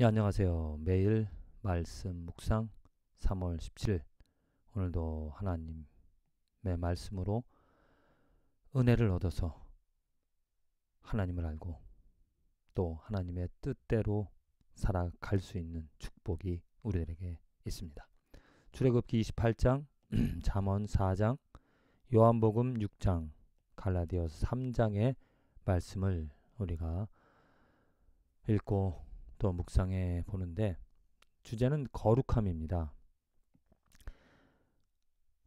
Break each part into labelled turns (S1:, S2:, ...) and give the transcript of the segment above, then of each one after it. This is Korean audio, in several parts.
S1: 예, 안녕하세요. 매일 말씀 묵상 3월 17일 오늘도 하나님의 말씀으로 은혜를 얻어서 하나님을 알고 또 하나님의 뜻대로 살아갈 수 있는 축복이 우리들에게 있습니다. 출애굽기 28장, 잠언 4장, 요한복음 6장, 갈라디아서 3장의 말씀을 우리가 읽고 또 묵상해 보는데 주제는 거룩함입니다.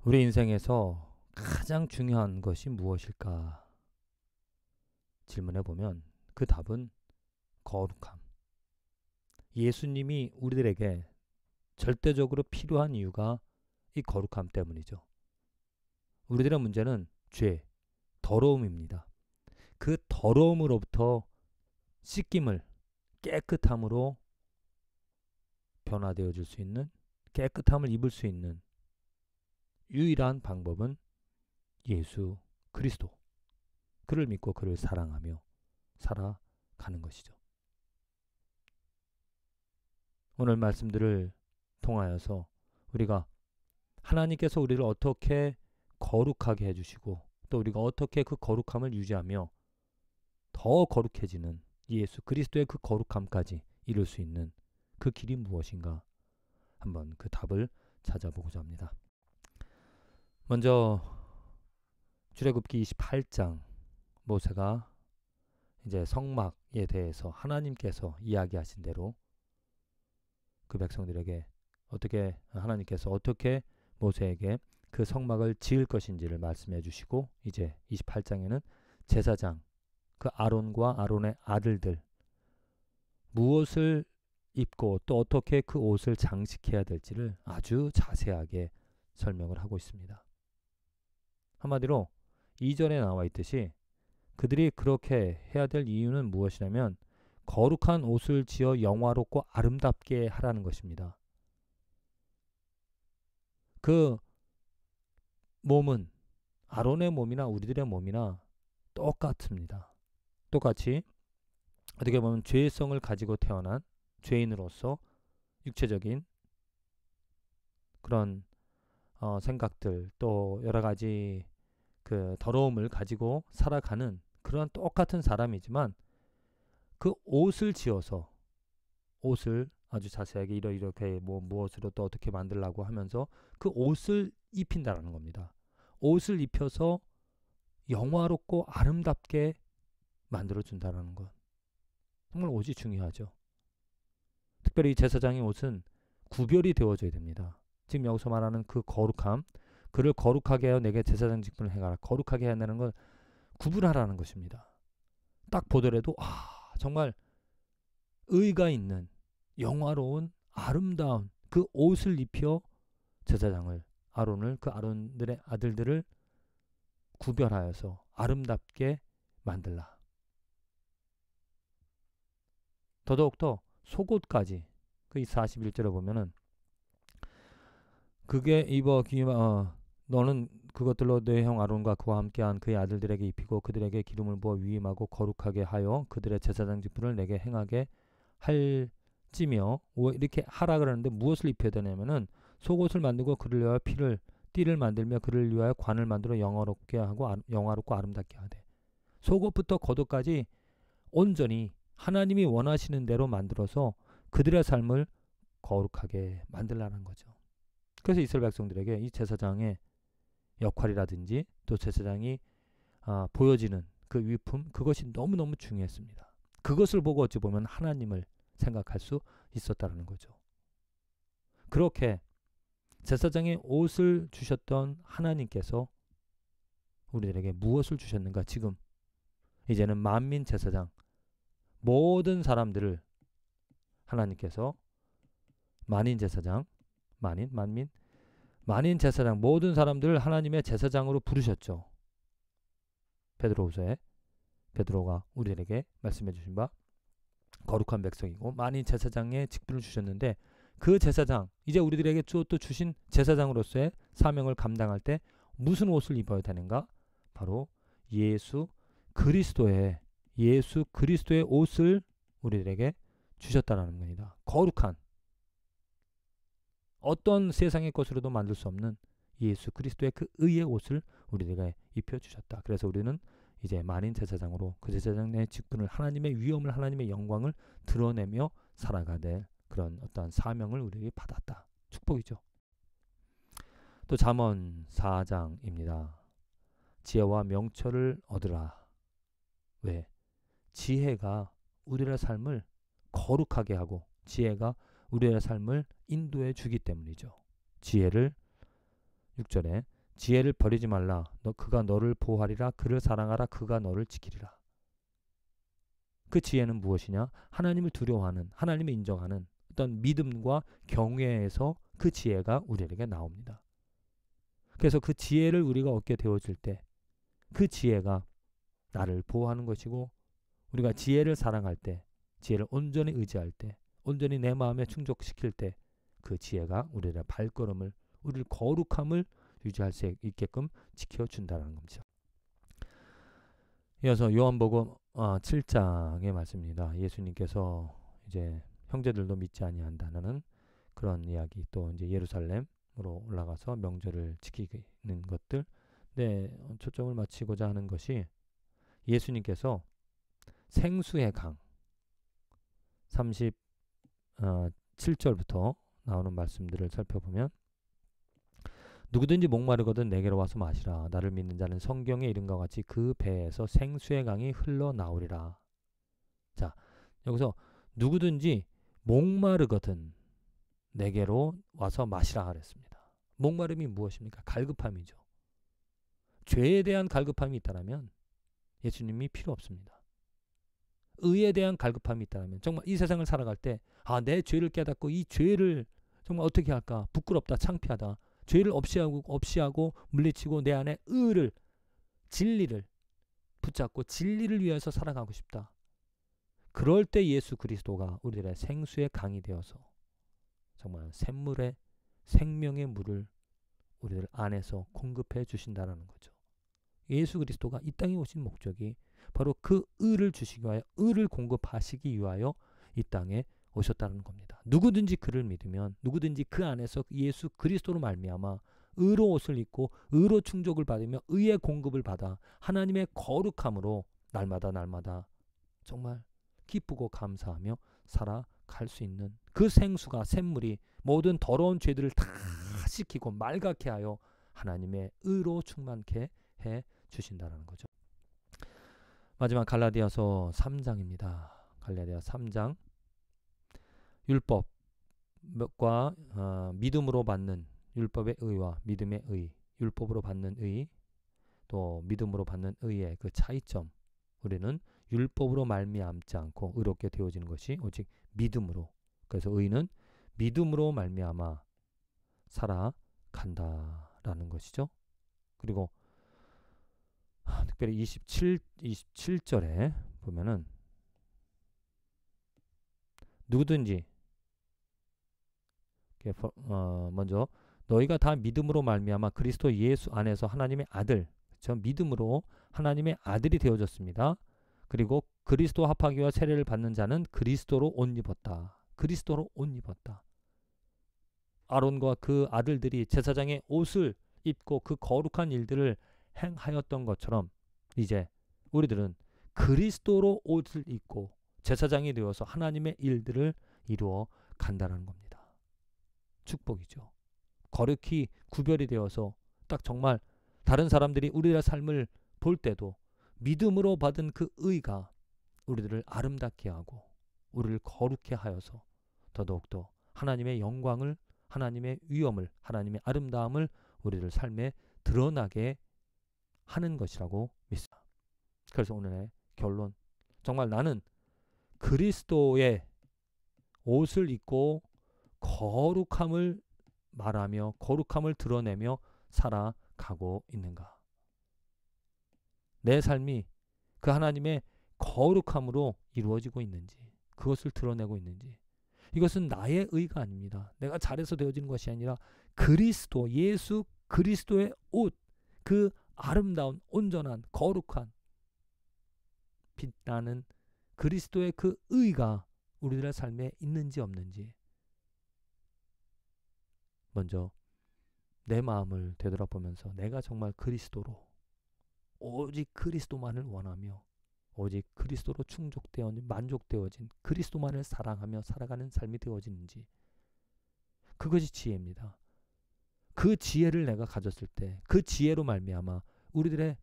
S1: 우리 인생에서 가장 중요한 것이 무엇일까 질문해 보면 그 답은 거룩함. 예수님이 우리들에게 절대적으로 필요한 이유가 이 거룩함 때문이죠. 우리들의 문제는 죄, 더러움입니다. 그 더러움으로부터 씻김을 깨끗함으로 변화되어 줄 수 있는, 깨끗함을 입을 수 있는 유일한 방법은 예수 그리스도. 그를 믿고 그를 사랑하며 살아가는 것이죠. 오늘 말씀들을 통하여서 우리가 하나님께서 우리를 어떻게 거룩하게 해주시고 또 우리가 어떻게 그 거룩함을 유지하며 더 거룩해지는 예수 그리스도의 그 거룩함까지 이룰 수 있는 그 길이 무엇인가 한번 그 답을 찾아보고자 합니다. 먼저 출애굽기 28장 모세가 이제 성막에 대해서 하나님께서 이야기하신 대로 그 백성들에게 어떻게 하나님께서 어떻게 모세에게 그 성막을 지을 것인지를 말씀해 주시고 이제 28장에는 제사장 그 아론과 아론의 아들들 무엇을 입고 또 어떻게 그 옷을 장식해야 될지를 아주 자세하게 설명을 하고 있습니다. 한마디로 이전에 나와 있듯이 그들이 그렇게 해야 될 이유는 무엇이냐면 거룩한 옷을 지어 영화롭고 아름답게 하라는 것입니다. 그 몸은 아론의 몸이나 우리들의 몸이나 똑같습니다. 똑같이 어떻게 보면 죄성을 가지고 태어난 죄인으로서 육체적인 그런 생각들 또 여러 가지 그 더러움을 가지고 살아가는 그런 똑같은 사람이지만 그 옷을 지어서 옷을 아주 자세하게 이렇게 뭐 무엇으로 또 어떻게 만들라고 하면서 그 옷을 입힌다라는 겁니다. 옷을 입혀서 영화롭고 아름답게 만들어준다는 것. 정말 옷이 중요하죠. 특별히 제사장의 옷은 구별이 되어져야 됩니다. 지금 여기서 말하는 그 거룩함, 그를 거룩하게 하여 내게 제사장 직분을 행하라. 거룩하게 해야 하는 건 구분하라는 것입니다. 딱 보더라도 정말 의가 있는 영화로운 아름다운 그 옷을 입혀 제사장을 아론을 그 아론들의 아들들을 구별하여서 아름답게 만들라. 더더욱더 속옷까지 그 41절에 보면은 그게 너는 그것들로 내 형 아론과 그와 함께한 그의 아들들에게 입히고 그들에게 기름을 부어 위임하고 거룩하게 하여 그들의 제사장 직분을 내게 행하게 할지며 이렇게 하라 그러는데 무엇을 입혀야 되냐면은 속옷을 만들고 그를 위하여 띠를 만들며 그를 위하여 관을 만들어 영화롭게 하고 영화롭고 아름답게 하되 속옷부터 겉옷까지 온전히 하나님이 원하시는 대로 만들어서 그들의 삶을 거룩하게 만들라는 거죠. 그래서 이스라엘 백성들에게 이 제사장의 역할이라든지 또 제사장이 보여지는 그 위품 그것이 너무너무 중요했습니다. 그것을 보고 어찌 보면 하나님을 생각할 수 있었다는 거죠. 그렇게 제사장의 옷을 주셨던 하나님께서 우리들에게 무엇을 주셨는가? 지금 이제는 만민 제사장 모든 사람들을 하나님께서 만인 제사장 만인 제사장 모든 사람들을 하나님의 제사장으로 부르셨죠. 베드로후서에 베드로가 우리들에게 말씀해 주신 바 거룩한 백성이고 만인 제사장의 직분을 주셨는데 그 제사장 이제 우리들에게 또 주신 제사장으로서의 사명을 감당할 때 무슨 옷을 입어야 되는가? 바로 예수 그리스도의 옷을 우리들에게 주셨다는 겁니다. 거룩한 어떤 세상의 것으로도 만들 수 없는 예수 그리스도의 그 의의 옷을 우리에게 입혀주셨다. 그래서 우리는 이제 만인 제사장으로 그 제사장의 직분을 하나님의 위엄을 하나님의 영광을 드러내며 살아가야 될 그런 어떠한 사명을 우리에게 받았다. 축복이죠. 또 잠언 4장입니다. 지혜와 명철을 얻으라. 왜? 지혜가 우리의 삶을 거룩하게 하고 지혜가 우리의 삶을 인도해 주기 때문이죠. 지혜를 6절에 지혜를 버리지 말라. 그가 너를 보호하리라. 그를 사랑하라. 그가 너를 지키리라. 그 지혜는 무엇이냐? 하나님을 두려워하는, 하나님을 인정하는 어떤 믿음과 경외에서 그 지혜가 우리에게 나옵니다. 그래서 그 지혜를 우리가 얻게 되어질 때 그 지혜가 나를 보호하는 것이고 우리가 지혜를 사랑할 때, 지혜를 온전히 의지할 때, 온전히 내 마음에 충족시킬 때 그 지혜가 우리의 발걸음을, 우리를 거룩함을 유지할 수 있게끔 지켜준다는 겁니다. 이어서 요한복음 7장의 말씀입니다. 예수님께서 이제 형제들도 믿지 아니한다는 그런 이야기, 또 이제 예루살렘으로 올라가서 명절을 지키는 것들, 네, 초점을 맞추고자 하는 것이 예수님께서 생수의 강 37절부터 나오는 말씀들을 살펴보면 누구든지 목마르거든 내게로 와서 마시라. 나를 믿는 자는 성경의 이름과 같이 그 배에서 생수의 강이 흘러나오리라. 자, 여기서 누구든지 목마르거든 내게로 와서 마시라 그랬습니다. 목마름이 무엇입니까? 갈급함이죠. 죄에 대한 갈급함이 있다면 예수님이 필요 없습니다. 의에 대한 갈급함이 있다면 정말 이 세상을 살아갈 때 내 죄를 깨닫고 이 죄를 정말 어떻게 할까? 부끄럽다, 창피하다. 죄를 없이 하고 물리치고 내 안에 의를, 진리를 붙잡고 진리를 위해서 살아가고 싶다. 그럴 때 예수 그리스도가 우리들의 생수의 강이 되어서 정말 샘물의 생명의 물을 우리들 안에서 공급해 주신다는 거죠. 예수 그리스도가 이 땅에 오신 목적이 바로 그 의를 주시기 위하여, 의를 공급하시기 위하여 이 땅에 오셨다는 겁니다. 누구든지 그를 믿으면, 누구든지 그 안에서 예수 그리스도로 말미암아 의로 옷을 입고 의로 충족을 받으며 의의 공급을 받아 하나님의 거룩함으로 날마다 정말 기쁘고 감사하며 살아갈 수 있는 그 생수가, 샘물이 모든 더러운 죄들을 다 씻기고 맑게 하여 하나님의 의로 충만케 해 주신다는 거죠. 마지막 갈라디아서 3장입니다. 갈라디아 3장 율법과 믿음으로 받는 율법의 의와 믿음의 의, 율법으로 받는 의, 또 믿음으로 받는 의의 그 차이점. 우리는 율법으로 말미암지 않고 의롭게 되어지는 것이 오직 믿음으로. 그래서 의는 믿음으로 말미암아 살아간다라는 것이죠. 그리고 특별히 27절에 보면은 누구든지 먼저 너희가 다 믿음으로 말미암아 그리스도 예수 안에서 하나님의 아들, 저 믿음으로 하나님의 아들이 되어졌습니다. 그리고 그리스도 합하기 위하여 세례를 받는 자는 그리스도로 옷 입었다. 그리스도로 옷 입었다. 아론과 그 아들들이 제사장의 옷을 입고 그 거룩한 일들을 행하였던 것처럼 이제 우리들은 그리스도로 옷을 입고 제사장이 되어서 하나님의 일들을 이루어 간다는 겁니다. 축복이죠. 거룩히 구별이 되어서 딱 정말 다른 사람들이 우리의 삶을 볼 때도 믿음으로 받은 그 의가 우리들을 아름답게 하고 우리를 거룩해 하여서 더더욱더 하나님의 영광을, 하나님의 위엄을, 하나님의 아름다움을 우리들 삶에 드러나게 하는 것이라고 믿습니다. 그래서 오늘의 결론, 정말 나는 그리스도의 옷을 입고 거룩함을 말하며 거룩함을 드러내며 살아가고 있는가? 내 삶이 그 하나님의 거룩함으로 이루어지고 있는지, 그것을 드러내고 있는지. 이것은 나의 의가 아닙니다. 내가 잘해서 되어지는 것이 아니라 그리스도, 예수 그리스도의 옷, 그 아름다운 온전한 거룩한 빛나는 그리스도의 그 의가 우리들의 삶에 있는지 없는지 먼저 내 마음을 되돌아보면서 내가 정말 그리스도로 오직 그리스도만을 원하며 오직 그리스도로 충족되어진 만족되어진 그리스도만을 사랑하며 살아가는 삶이 되어지는지 그것이 지혜입니다. 그 지혜를 내가 가졌을 때 그 지혜로 말미암아 우리들의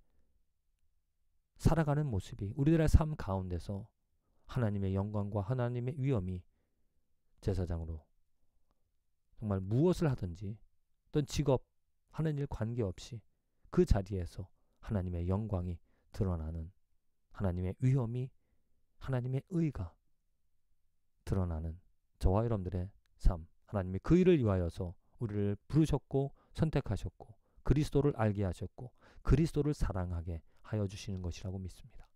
S1: 살아가는 모습이 우리들의 삶 가운데서 하나님의 영광과 하나님의 위엄이 제사장으로 정말 무엇을 하든지 어떤 직업 하는 일 관계없이 그 자리에서 하나님의 영광이 드러나는 하나님의 위엄이 하나님의 의가 드러나는 저와 여러분들의 삶 하나님이 그 일을 위하여서 우리를 부르셨고 선택하셨고 그리스도를 알게 하셨고 그리스도를 사랑하게 하여 주시는 것이라고 믿습니다.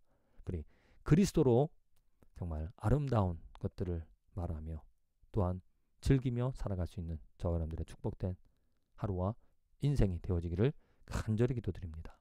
S1: 그리 그리스도로 정말 아름다운 것들을 말하며 또한 즐기며 살아갈 수 있는 저와 여러분들의 축복된 하루와 인생이 되어지기를 간절히 기도드립니다.